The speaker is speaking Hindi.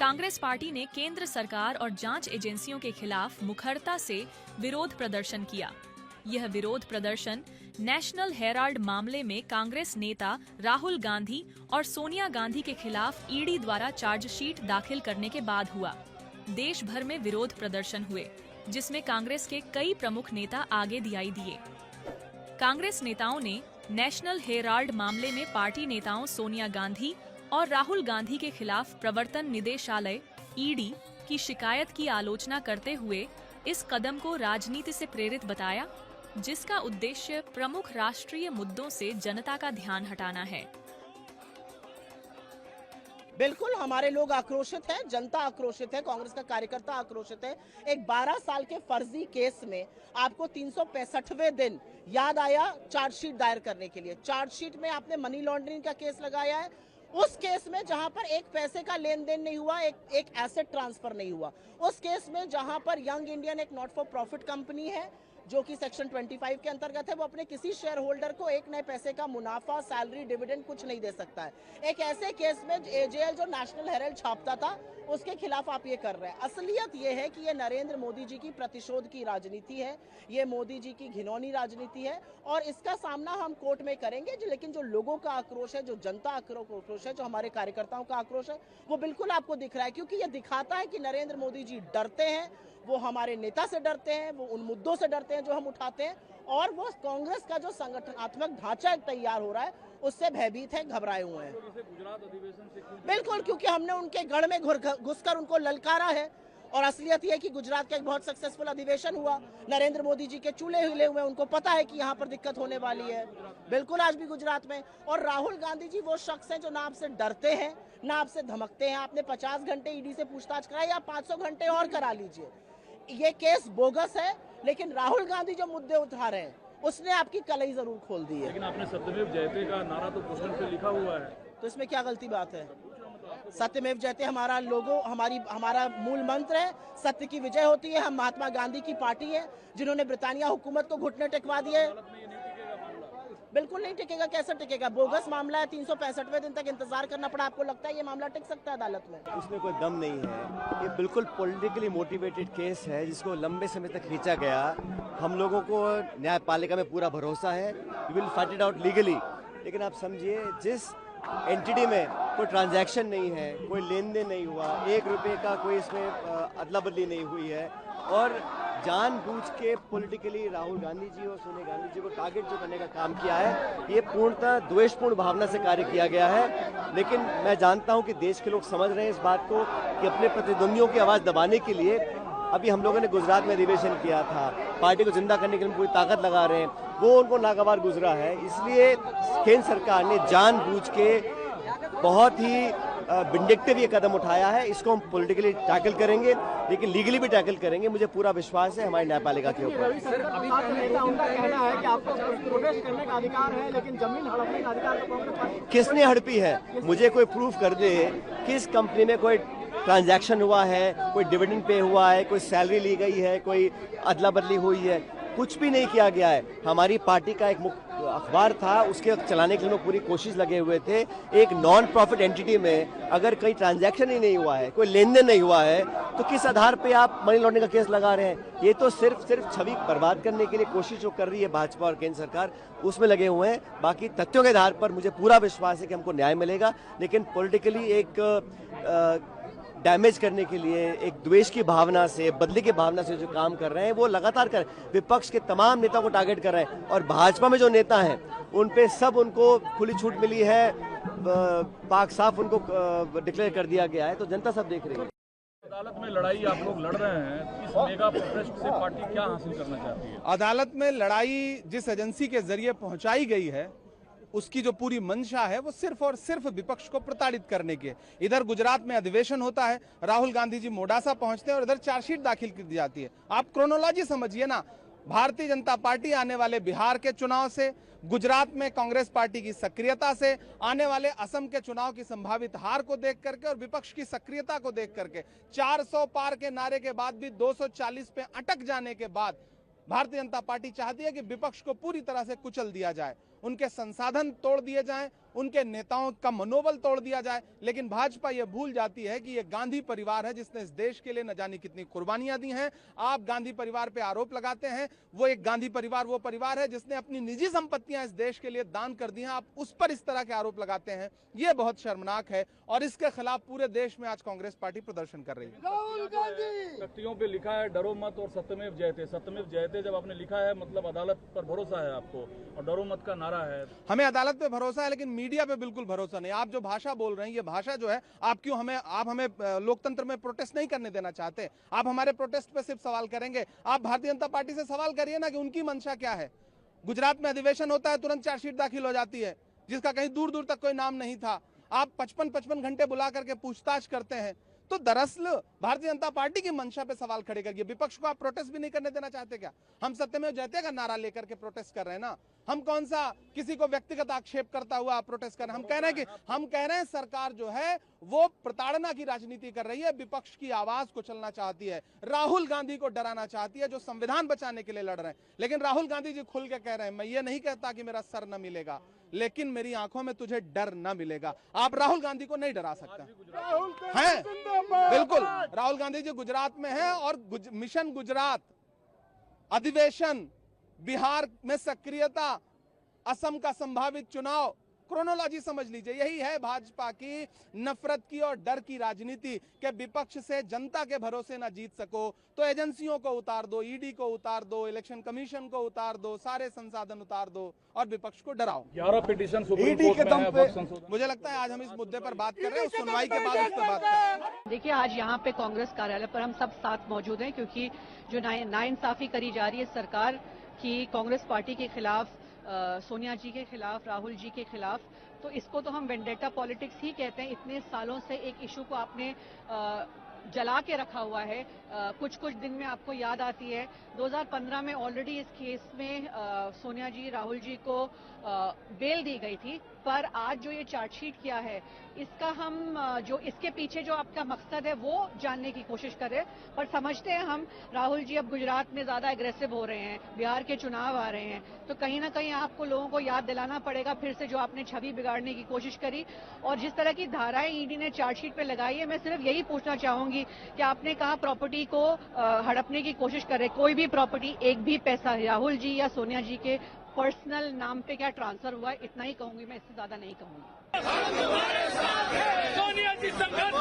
कांग्रेस पार्टी ने केंद्र सरकार और जांच एजेंसियों के खिलाफ मुखरता से विरोध प्रदर्शन किया। यह विरोध प्रदर्शन नेशनल हेराल्ड मामले में कांग्रेस नेता राहुल गांधी और सोनिया गांधी के खिलाफ ईडी द्वारा चार्जशीट दाखिल करने के बाद हुआ। देश भर में विरोध प्रदर्शन हुए, जिसमें कांग्रेस के कई प्रमुख नेता आगे दिखाई दिए। कांग्रेस नेताओं ने नेशनल हेराल्ड मामले में पार्टी नेताओं सोनिया गांधी और राहुल गांधी के खिलाफ प्रवर्तन निदेशालय (ईडी) की शिकायत की आलोचना करते हुए इस कदम को राजनीति से प्रेरित बताया, जिसका उद्देश्य प्रमुख राष्ट्रीय मुद्दों से जनता का ध्यान हटाना है। बिल्कुल हमारे लोग आक्रोशित हैं, जनता आक्रोशित है, कांग्रेस का कार्यकर्ता आक्रोशित है। एक 12 साल के फर्जी केस में आपको 365वें दिन याद आया चार्जशीट दायर करने के लिए। चार्जशीट में आपने मनी लॉन्ड्रिंग का केस लगाया है। उस केस में जहां पर एक पैसे का लेन देन नहीं हुआ, एक एसेट ट्रांसफर नहीं हुआ। उस केस में जहां पर यंग इंडियन एक नॉट फॉर प्रॉफिट कंपनी है जो कि सेक्शन 25 के अंतर्गत है, वो अपने किसी शेयर होल्डर को एक नए पैसे का मुनाफा, सैलरी, डिविडेंड कुछ नहीं दे सकता है। एक ऐसे केस में एजेएल जो नेशनल हेराल्ड छापता था, उसके खिलाफ आप ये कर रहे हैं। असलियत ये है कि ये नरेंद्र मोदी जी की प्रतिशोध की राजनीति है, ये मोदी जी की घिनौनी राजनीति है और इसका सामना हम कोर्ट में करेंगे। लेकिन जो लोगों का आक्रोश है, जो जनता आक्रोश है, जो हमारे कार्यकर्ताओं का आक्रोश है, वो बिल्कुल आपको दिख रहा है, क्योंकि ये दिखाता है कि नरेंद्र मोदी जी डरते हैं, वो हमारे नेता से डरते हैं, वो उन मुद्दों से डरते हैं जो हम उठाते हैं, और वो कांग्रेस का जो संगठनात्मक ढांचा तैयार हो रहा है उससे भयभीत है, घबराए हुए हैं। बिल्कुल, क्योंकि हमने उनके गढ़ में घुसकर उनको ललकारा है। और असलियत यह है कि गुजरात का एक बहुत सक्सेसफुल अधिवेशन हुआ, नरेंद्र मोदी जी के चूल्हे हिले हुए, उनको पता है कि यहाँ पर दिक्कत होने वाली है। बिल्कुल आज भी गुजरात में। और राहुल गांधी जी वो शख्स हैं जो ना आपसे डरते हैं, ना आपसे धमकते हैं। आपने 50 घंटे ईडी से पूछताछ कराई, या 500 घंटे और करा लीजिए। ये केस बोगस है, लेकिन राहुल गांधी जो मुद्दे उठा रहे हैं उसने आपकी कलई जरूर खोल दी है। लेकिन आपने सत्यमेव जयते का नारा तो पोस्टर पे लिखा हुआ है, तो इसमें क्या गलती बात है? सत्यमेव जयते हमारा लोगो, हमारा मूल मंत्र है। सत्य की विजय होती है। हम महात्मा गांधी की पार्टी है जिन्होंने ब्रिटानिया हुकूमत को घुटने टेकवा दिए। बिल्कुल नहीं टिकेगा। कैसे टिकेगा? बोगस मामला है, 365वें दिन तक इंतजार करना पड़ा। आपको लगता है ये मामला टिक सकता है अदालत में? उसमें कोई दम नहीं है। ये बिल्कुल पॉलिटिकली मोटिवेटेड केस है जिसको लंबे समय तक खींचा गया। हम लोगों को न्यायपालिका में पूरा भरोसा है, we will fight it out legally. लेकिन आप समझिए, जिस एंटिटी में कोई ट्रांजैक्शन नहीं है, कोई लेन देन नहीं हुआ, 1 रुपये का कोई इसमें अदला बदली नहीं हुई है, और जानबूझ के पॉलिटिकली राहुल गांधी जी और सोनिया गांधी जी को टारगेट जो करने का काम किया है, ये पूर्णतः द्वेषपूर्ण भावना से कार्य किया गया है। लेकिन मैं जानता हूं कि देश के लोग समझ रहे हैं इस बात को कि अपने प्रतिद्वंदियों की आवाज़ दबाने के लिए अभी हम लोगों ने गुजरात में अधिवेशन किया था, पार्टी को जिंदा करने के लिए पूरी ताकत लगा रहे हैं, वो उनको नागवार गुजरा है। इसलिए केंद्र सरकार ने जानबूझ के बहुत ही विंडिक्टिव ये कदम उठाया है। इसको हम पॉलिटिकली टैकल करेंगे, लेकिन लीगली भी टैकल करेंगे। मुझे पूरा विश्वास है हमारी न्यायपालिका के ऊपर। उनका कहना है कि आपको प्रोटेस्ट करने का अधिकार है, लेकिन जमीन हड़पने का अधिकार किसने हड़पी है? मुझे कोई प्रूफ कर दे किस कंपनी में कोई ट्रांजैक्शन हुआ है, कोई डिविडेंड पे हुआ है, कोई सैलरी ली गई है, कोई अदला बदली हुई है। कुछ भी नहीं किया गया है। हमारी पार्टी का एक मुख्य अखबार था, उसके चलाने के लिए पूरी कोशिश लगे हुए थे। एक नॉन प्रॉफिट एंटिटी में अगर कहीं ट्रांजैक्शन ही नहीं हुआ है, कोई लेन देन नहीं हुआ है, तो किस आधार पे आप मनी लॉन्ड्रिंग का केस लगा रहे हैं? ये तो सिर्फ छवि बर्बाद करने के लिए कोशिश जो कर रही है भाजपा और केंद्र सरकार, उसमें लगे हुए हैं। बाकी तथ्यों के आधार पर मुझे पूरा विश्वास है कि हमको न्याय मिलेगा। लेकिन पॉलिटिकली एक डैमेज करने के लिए, एक द्वेष की भावना से, बदले की भावना से जो काम कर रहे हैं, वो लगातार कर रहे हैं। विपक्ष के तमाम नेताओं को टारगेट कर रहे हैं, और भाजपा में जो नेता हैं उन पे सब उनको खुली छूट मिली है, पाक साफ उनको डिक्लेयर कर दिया गया है। तो जनता सब देख रही है। अदालत में लड़ाई आप लोग लड़ रहे हैं, इस मेगा प्रोटेस्ट से पार्टी क्या हासिल करना चाहती है? अदालत में लड़ाई जिस एजेंसी के जरिए पहुंचाई गई है, उसकी जो पूरी मंशा है वो सिर्फ और सिर्फ विपक्ष को प्रताड़ित करने की है। इधर गुजरात में अधिवेशन होता है, राहुल गांधी जी मोडासा पहुंचते हैं और इधर चार्जशीट दाखिल की जाती है। आप क्रोनोलॉजी समझिए ना। भारतीय जनता पार्टी आने वाले बिहार के चुनाव से, गुजरात में कांग्रेस पार्टी की सक्रियता से, आने वाले असम के चुनाव की संभावित हार को देख करके और विपक्ष की सक्रियता को देख करके, 400 पार के नारे के बाद भी 240 पे अटक जाने के बाद भारतीय जनता पार्टी चाहती है कि विपक्ष को पूरी तरह से कुचल दिया जाए, उनके संसाधन तोड़ दिए जाएं, उनके नेताओं का मनोबल तोड़ दिया जाए। लेकिन भाजपा ये भूल जाती है कि ये गांधी परिवार है जिसने इस देश के लिए न जाने कितनी कुर्बानियां दी हैं। आप गांधी परिवार पे आरोप लगाते हैं, वो एक गांधी परिवार वो परिवार है जिसने अपनी निजी संपत्तियां इस देश के लिए दान कर दी हैं। आप उस पर इस तरह के आरोप लगाते हैं, ये बहुत शर्मनाक है और इसके खिलाफ पूरे देश में आज कांग्रेस पार्टी प्रदर्शन कर रही है। तख्तियों पे लिखा है डरो मत और सत्यमेव जयते। सत्यमेव जयते जब आपने लिखा है मतलब अदालत पर भरोसा है आपको, और डरो मत का नारा है। हमें अदालत पे भरोसा है लेकिन मीडिया पे बिल्कुल भरोसा नहीं। आप जो भाषा बोल रहे हैं, ये भाषा जो है, आप हमें लोकतंत्र में प्रोटेस्ट नहीं करने देना चाहते। आप हमारे प्रोटेस्ट पे सिर्फ सवाल करेंगे। आप भारतीय जनता पार्टी से सवाल करिए ना कि उनकी मंशा क्या है। गुजरात में अधिवेशन होता है, तुरंत चार्जशीट दाखिल हो जाती है, जिसका कहीं दूर दूर तक कोई नाम नहीं था। आप 55 घंटे बुला करके पूछताछ करते हैं। तो दरअसल भारतीय जनता पार्टी की मंशा पे सवाल खड़े करिए। विपक्ष को आप प्रोटेस्ट भी नहीं करने देना चाहते क्या? हम सत्यमेव जयते का नारा लेकर के प्रोटेस्ट कर रहे हैं ना। हम कौन सा किसी को व्यक्तिगत आक्षेप करता हुआ प्रोटेस्ट कर रहे हैं? हम कह रहे हैं सरकार जो है वो प्रताड़ना की राजनीति कर रही है, विपक्ष की आवाज को चलना चाहती है, राहुल गांधी को डराना चाहती है जो संविधान बचाने के लिए लड़ रहे हैं। लेकिन राहुल गांधी जी खुल के कह रहे हैं, मैं ये नहीं कहता कि मेरा सर न मिलेगा, लेकिन मेरी आंखों में तुझे डर न मिलेगा। आप राहुल गांधी को नहीं डरा सकते हैं। बिल्कुल, राहुल गांधी जी गुजरात में हैं और मिशन गुजरात, अधिवेशन, बिहार में सक्रियता, असम का संभावित चुनाव, क्रोनोलॉजी समझ लीजिए। यही है भाजपा की नफरत की और डर की राजनीति कि विपक्ष से जनता के भरोसे ना जीत सको तो एजेंसियों को उतार दो, ईडी को उतार दो, इलेक्शन कमीशन को उतार दो, सारे संसाधन उतार दो और विपक्ष को डराओ। 11 पिटीशन सुप्रीम कोर्ट में है, वक्त संशोधन। मुझे लगता है आज हम इस मुद्दे पर बात कर रहे हैं, सुनवाई के बाद उस पर बात करें। देखिए, आज यहाँ पे कांग्रेस कार्यालय पर हम सब साथ मौजूद हैं क्योंकि जो नाइंसाफी करी जा रही है सरकार की कांग्रेस पार्टी के खिलाफ, सोनिया जी के खिलाफ, राहुल जी के खिलाफ, तो इसको तो हम वेंडेटा पॉलिटिक्स ही कहते हैं। इतने सालों से एक इशू को आपने जला के रखा हुआ है। कुछ दिन में आपको याद आती है 2015 में ऑलरेडी इस केस में सोनिया जी, राहुल जी को बेल दी गई थी, पर आज जो ये चार्जशीट किया है इसका हम जो इसके पीछे जो आपका मकसद है वो जानने की कोशिश करें। पर समझते हैं हम, राहुल जी अब गुजरात में ज्यादा एग्रेसिव हो रहे हैं, बिहार के चुनाव आ रहे हैं, तो कहीं ना कहीं आपको लोगों को याद दिलाना पड़ेगा फिर से जो आपने छवि बिगाड़ने की कोशिश करी। और जिस तरह की धाराएं ईडी ने चार्जशीट पे लगाई है, मैं सिर्फ यही पूछना चाहूंगी कि आपने कहा प्रॉपर्टी को हड़पने की कोशिश करे, कोई भी प्रॉपर्टी, एक भी पैसा राहुल जी या सोनिया जी के पर्सनल नाम पे क्या ट्रांसफर हुआ है, इतना ही कहूंगी मैं, इससे ज्यादा नहीं कहूंगी। सोनिया जी संघर्ष